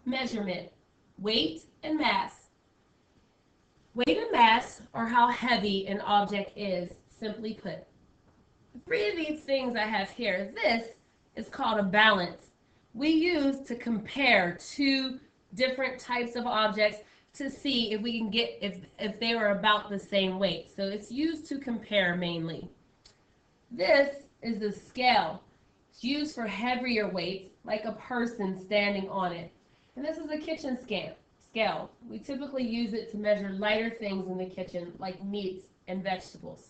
measurement, weight and mass. Weight and mass are how heavy an object is, simply put. The three of these things I have here, this is called a balance. We use to compare two different types of objects to see if we can get if they were about the same weight. So it's used to compare mainly. This is the scale. It's used for heavier weights, like a person standing on it. And this is a kitchen scale. We typically use it to measure lighter things in the kitchen, like meats and vegetables.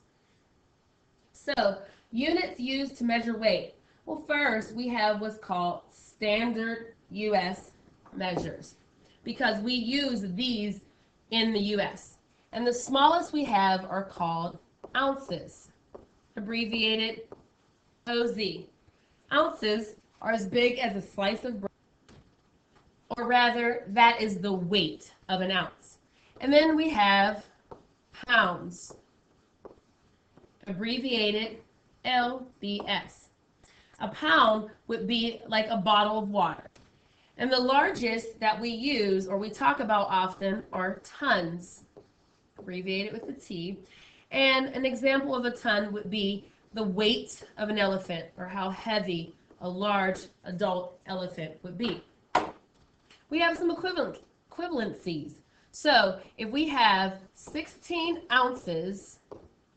So, units used to measure weight. Well, first we have what's called standard U.S. measures, because we use these in the U.S. And the smallest we have are called ounces, abbreviated OZ. Ounces are as big as a slice of bread, or rather, that is the weight of an ounce. And then we have pounds, abbreviated LBS. A pound would be like a bottle of water. And the largest that we use, or we talk about often, are tons, abbreviated with a T. And an example of a ton would be the weight of an elephant, or how heavy a large adult elephant would be. We have some equivalencies. So if we have 16 ounces,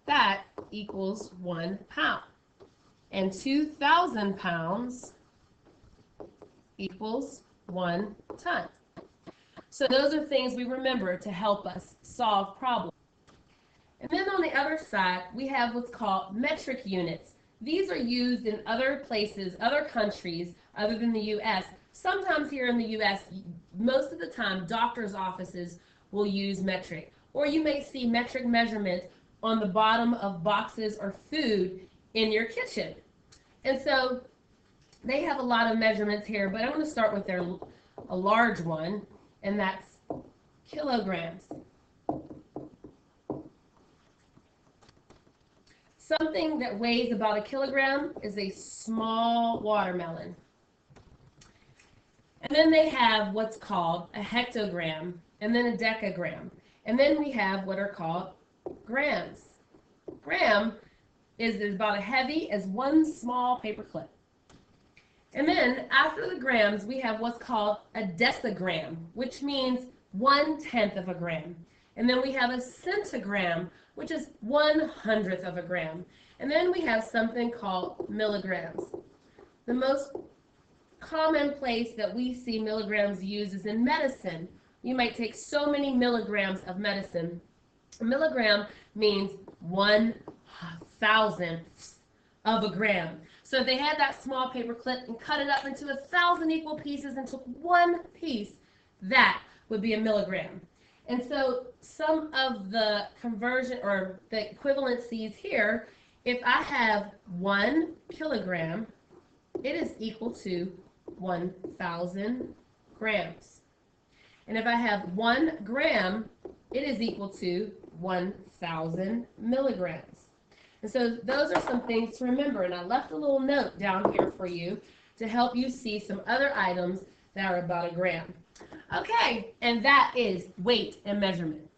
that equals 1 pound. And 2,000 pounds equals 1 ton. So those are things we remember to help us solve problems. And then on the other side, we have what's called metric units. These are used in other places, other countries, other than the U.S. Sometimes here in the U.S., most of the time, doctors' offices will use metric. Or you may see metric measurements on the bottom of boxes or food in your kitchen. And so they have a lot of measurements here, but I'm going to start with a large one, and that's kilograms. Something that weighs about a kilogram is a small watermelon. And then they have what's called a hectogram, and then a decagram. And then we have what are called grams. Gram is about as heavy as one small paper clip. And then after the grams, we have what's called a decigram, which means 1/10 of a gram. And then we have a centigram, which is 1/100th of a gram. And then we have something called milligrams. The most common place that we see milligrams used is in medicine. You might take so many milligrams of medicine. A milligram means 1,000th of a gram. So if they had that small paper clip and cut it up into 1,000 equal pieces and took one piece, that would be a milligram. And so some of the conversion or the equivalencies here, if I have 1 kilogram, it is equal to 1,000 grams. And if I have 1 gram, it is equal to 1,000 milligrams. And so those are some things to remember. And I left a little note down here for you to help you see some other items that are about a gram. Okay, and that is weight and measurement.